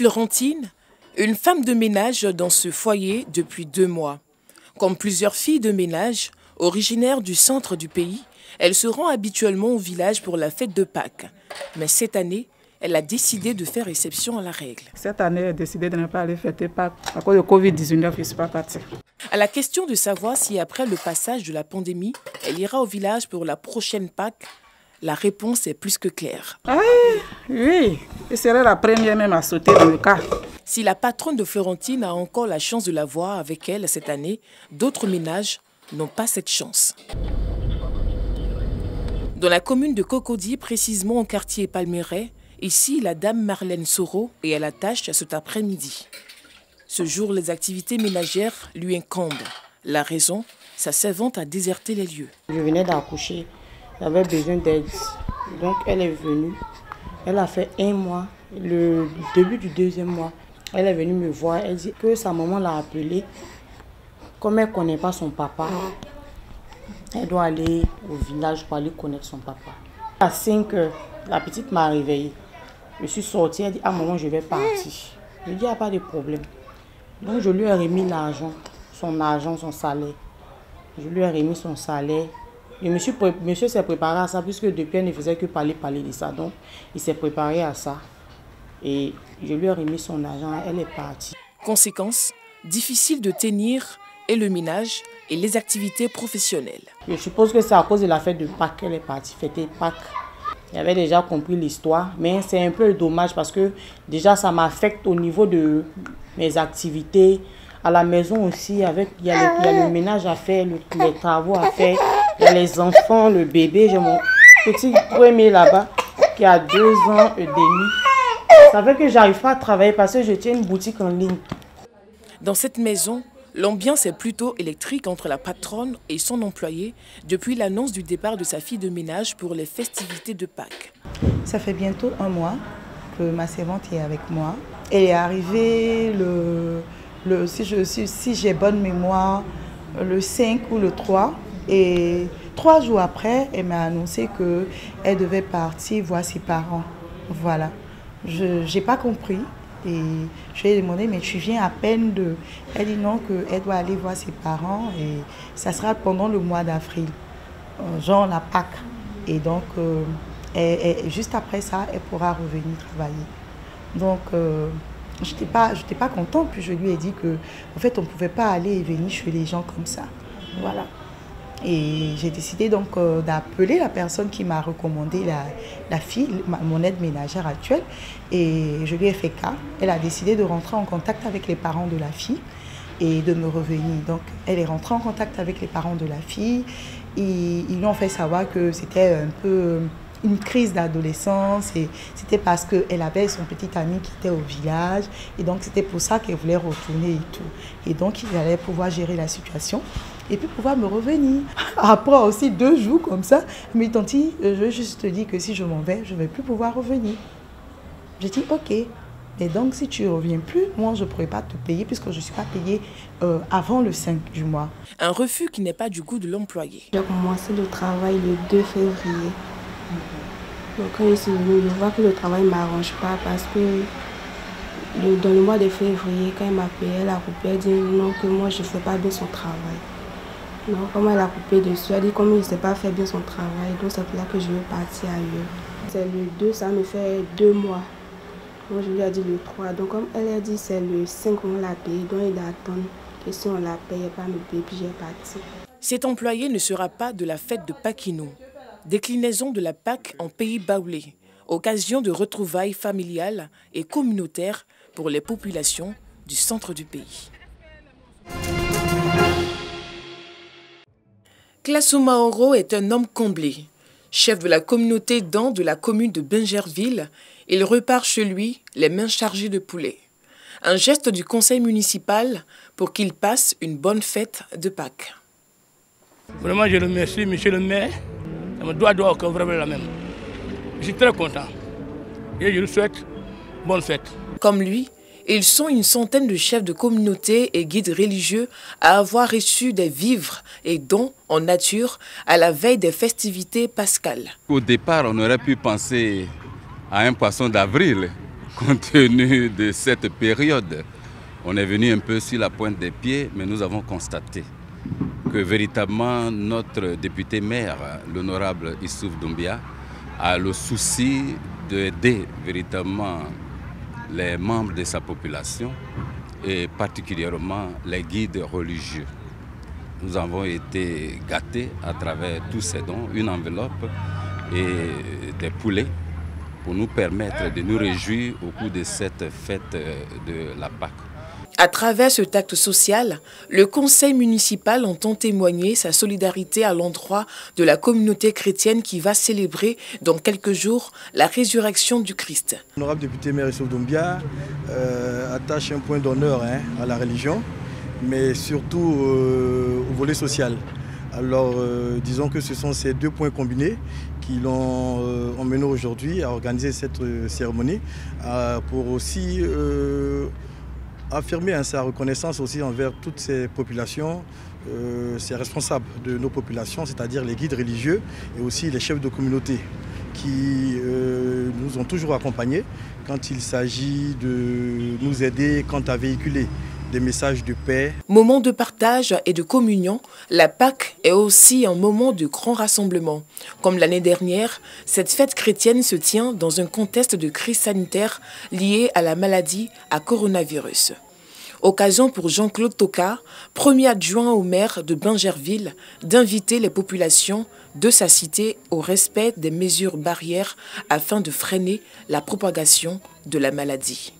Florentine, une femme de ménage dans ce foyer depuis 2 mois. Comme plusieurs filles de ménage, originaires du centre du pays, elle se rend habituellement au village pour la fête de Pâques. Mais cette année, elle a décidé de faire exception à la règle. Cette année, elle a décidé de ne pas aller fêter Pâques. À cause de Covid-19, je ne suis pas partie. À la question de savoir si après le passage de la pandémie, elle ira au village pour la prochaine Pâques, la réponse est plus que claire. Ah, oui, je serai la première même à sauter dans le cas. Si la patronne de Florentine a encore la chance de la voir avec elle cette année, d'autres ménages n'ont pas cette chance. Dans la commune de Cocody, précisément au quartier Palmeraie, ici, la dame Marlène Soro est à la tâche cet après-midi. Ce jour, les activités ménagères lui incombent. La raison, sa servante a déserté les lieux. Je venais d'accoucher, j'avais besoin d'aide. Donc elle est venue, elle a fait 1 mois, le début du 2e mois. Elle est venue me voir, elle dit que sa maman l'a appelée. Comme elle ne connaît pas son papa, elle doit aller au village pour aller connaître son papa. À 5 heures, la petite m'a réveillée. Je suis sortie, elle dit « Ah maman, je vais partir ». Je lui ai dit « Il n'y a pas de problème ». Donc je lui ai remis l'argent, son salaire. Je lui ai remis son salaire. Et monsieur s'est préparé à ça, puisque depuis elle ne faisait que parler de ça. Donc il s'est préparé à ça. Et je lui ai remis son argent, elle est partie. Conséquence, difficile de tenir et le ménage et les activités professionnelles. Je suppose que c'est à cause de la fête de Pâques qu'elle est partie fêter Pâques. J'avais déjà compris l'histoire, mais c'est un peu dommage parce que déjà ça m'affecte au niveau de mes activités. À la maison aussi, il y a le ménage à faire, les travaux à faire, il y a les enfants, le bébé. J'ai mon petit premier là-bas qui a 2 ans et demi. Ça fait que j'arrive pas à travailler parce que je tiens une boutique en ligne. Dans cette maison, l'ambiance est plutôt électrique entre la patronne et son employé depuis l'annonce du départ de sa fille de ménage pour les festivités de Pâques. Ça fait bientôt 1 mois que ma servante est avec moi. Elle est arrivée si j'ai bonne mémoire, le 5 ou le 3. Et 3 jours après, elle m'a annoncé qu'elle devait partir voir ses parents. Voilà. Je n'ai pas compris. Et je lui ai demandé, mais tu viens à peine de... Elle dit non, qu'elle doit aller voir ses parents et ça sera pendant le mois d'avril, genre la Pâques. Et donc, juste après ça, elle pourra revenir travailler. Donc, je n'étais pas contente, puis je lui ai dit qu'en fait, on ne pouvait pas aller et venir chez les gens comme ça. Voilà. Et j'ai décidé donc d'appeler la personne qui m'a recommandé la fille, mon aide ménagère actuelle. Et je lui ai fait cas. Elle a décidé de rentrer en contact avec les parents de la fille et de me revenir. Donc elle est rentrée en contact avec les parents de la fille. Ils lui ont fait savoir que c'était un peu une crise d'adolescence. Et c'était parce qu'elle avait son petit ami qui était au village. Et donc c'était pour ça qu'elle voulait retourner et tout. Et donc il allait pouvoir gérer la situation. Et puis pouvoir me revenir. Après aussi 2 jours comme ça, mais tanti, je veux juste te dire que si je m'en vais, je ne vais plus pouvoir revenir. J'ai dit ok, mais donc si tu ne reviens plus, moi je ne pourrai pas te payer puisque je ne suis pas payée avant le 5 du mois. Un refus qui n'est pas du goût de l'employé. J'ai commencé le travail le 2 février. Donc quand je suis venue, je vois que le travail ne m'arrange pas parce que dans le mois de février, quand elle m'a payé, elle a coupé, elle dit non, que moi je ne fais pas bien son travail. Non, comme elle a coupé dessus, elle dit comme il ne sait pas faire bien son travail, donc c'est pour là que je veux partir ailleurs. C'est le 2, ça me fait 2 mois. Moi je lui ai dit le 3, donc comme elle a dit c'est le 5 qu'on l'a payé, donc il attend que si on la paye, elle va me payer, puis j'ai parti. Cet employé ne sera pas de la fête de Paquino, déclinaison de la Pâques en pays baoulé, occasion de retrouvailles familiales et communautaires pour les populations du centre du pays. Klasu Maoro est un homme comblé. Chef de la communauté d'An de la commune de Bingerville, il repart chez lui les mains chargées de poulet. Un geste du conseil municipal pour qu'il passe une bonne fête de Pâques. Vraiment, je remercie monsieur le maire. Ça me doit encore vraiment la même. Je suis très content. Et je lui souhaite bonne fête. Comme lui, ils sont une centaine de chefs de communauté et guides religieux à avoir reçu des vivres et dons en nature à la veille des festivités pascales. Au départ, on aurait pu penser à un poisson d'avril compte tenu de cette période. On est venu un peu sur la pointe des pieds, mais nous avons constaté que véritablement notre député maire, l'honorable Issouf Doumbia, a le souci d'aider véritablement les membres de sa population et particulièrement les guides religieux. Nous avons été gâtés à travers tous ces dons, une enveloppe et des poulets pour nous permettre de nous réjouir au cours de cette fête de la Pâque. À travers cet acte social, le conseil municipal entend témoigner sa solidarité à l'endroit de la communauté chrétienne qui va célébrer dans quelques jours la résurrection du Christ. L'honorable député maire Issouf Doumbia attache un point d'honneur à la religion, mais surtout au volet social. Alors disons que ce sont ces deux points combinés qui l'ont emmené aujourd'hui à organiser cette cérémonie pour aussi affirmer sa reconnaissance aussi envers toutes ces populations, ces responsables de nos populations, c'est-à-dire les guides religieux et aussi les chefs de communauté qui nous ont toujours accompagnés quand il s'agit de nous aider quant à véhiculer des messages de paix. Moment de partage et de communion, la Pâque est aussi un moment de grand rassemblement. Comme l'année dernière, cette fête chrétienne se tient dans un contexte de crise sanitaire liée à la maladie à coronavirus. Occasion pour Jean-Claude Toka, premier adjoint au maire de Bingerville, d'inviter les populations de sa cité au respect des mesures barrières afin de freiner la propagation de la maladie.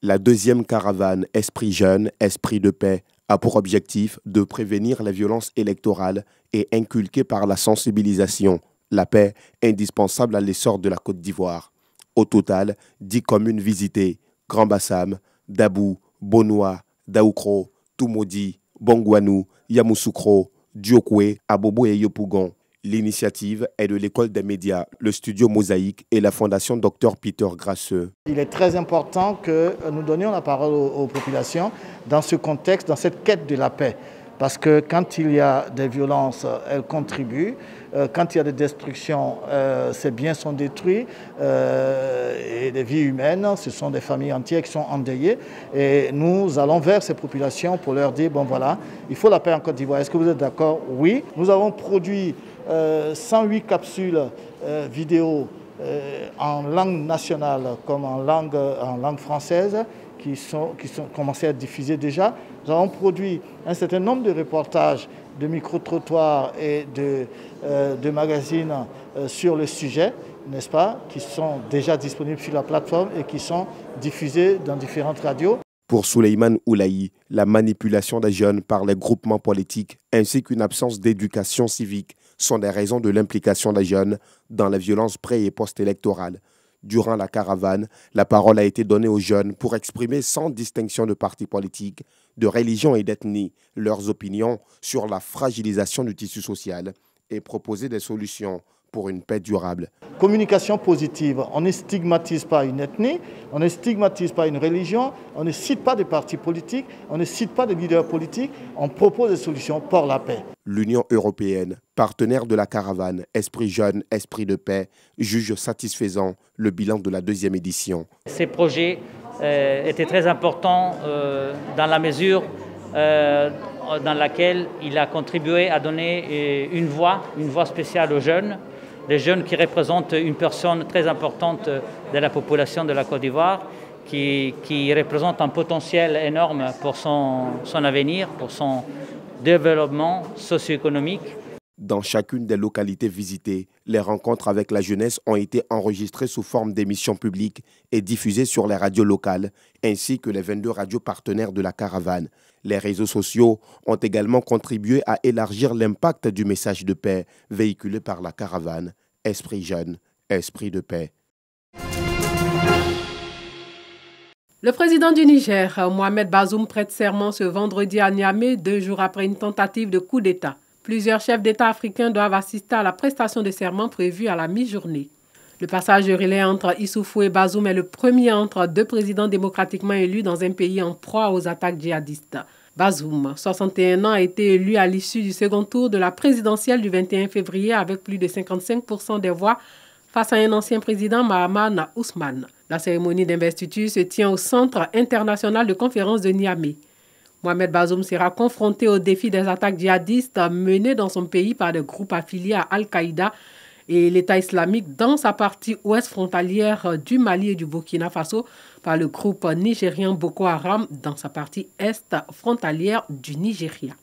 La deuxième caravane Esprit Jeune, Esprit de Paix a pour objectif de prévenir les violences électorales et inculquer par la sensibilisation la paix indispensable à l'essor de la Côte d'Ivoire. Au total, 10 communes visitées, Grand Bassam, Dabou, Bonoua, Daoukro, Toumodi, Bongwanou, Yamoussoukro, Diokwe, Abobo et Yopougon. L'initiative est de l'École des médias, le studio Mosaïque et la Fondation Dr Peter Grasseux. Il est très important que nous donnions la parole aux populations dans ce contexte, dans cette quête de la paix. Parce que quand il y a des violences, elles contribuent. Quand il y a des destructions, ces biens sont détruits. Et des vies humaines, ce sont des familles entières qui sont endeuillées. Et nous allons vers ces populations pour leur dire, bon voilà, il faut la paix en Côte d'Ivoire. Est-ce que vous êtes d'accord? Oui. Nous avons produit 108 capsules vidéo en langue nationale comme en langue française qui sont commencées à être diffusées déjà. Nous avons produit un certain nombre de reportages, de micro-trottoirs et de magazines sur le sujet, n'est-ce pas, qui sont déjà disponibles sur la plateforme et qui sont diffusés dans différentes radios. Pour Souleymane Oulaï, la manipulation des jeunes par les groupements politiques ainsi qu'une absence d'éducation civique sont des raisons de l'implication des jeunes dans les violences pré- et post-électorales. Durant la caravane, la parole a été donnée aux jeunes pour exprimer sans distinction de partis politiques, de religion et d'ethnie leurs opinions sur la fragilisation du tissu social et proposer des solutions pour une paix durable. Communication positive, on ne stigmatise pas une ethnie, on ne stigmatise pas une religion, on ne cite pas de partis politiques, on ne cite pas de leaders politiques, on propose des solutions pour la paix. L'Union européenne, partenaire de la caravane Esprit Jeune, Esprit de Paix, juge satisfaisant le bilan de la deuxième édition. Ces projets étaient très importants dans la mesure dans laquelle il a contribué à donner une voix spéciale aux jeunes, des jeunes qui représentent une personne très importante de la population de la Côte d'Ivoire, qui représente un potentiel énorme pour son avenir, pour son développement socio-économique. Dans chacune des localités visitées, les rencontres avec la jeunesse ont été enregistrées sous forme d'émissions publiques et diffusées sur les radios locales, ainsi que les 22 radios partenaires de la caravane. Les réseaux sociaux ont également contribué à élargir l'impact du message de paix véhiculé par la caravane. Esprit jeune, esprit de paix. Le président du Niger, Mohamed Bazoum, prête serment ce vendredi à Niamey, 2 jours après une tentative de coup d'État. Plusieurs chefs d'État africains doivent assister à la prestation de serment prévue à la mi-journée. Le passage de relais entre Issoufou et Bazoum est le premier entre 2 présidents démocratiquement élus dans un pays en proie aux attaques djihadistes. Bazoum, 61 ans, a été élu à l'issue du second tour de la présidentielle du 21 février avec plus de 55% des voix face à un ancien président, Mahaman Ousmane. La cérémonie d'investiture se tient au Centre international de conférence de Niamey. Mohamed Bazoum sera confronté au défi des attaques djihadistes menées dans son pays par des groupes affiliés à Al-Qaïda et l'État islamique dans sa partie ouest frontalière du Mali et du Burkina Faso par le groupe nigérien Boko Haram dans sa partie est frontalière du Nigeria.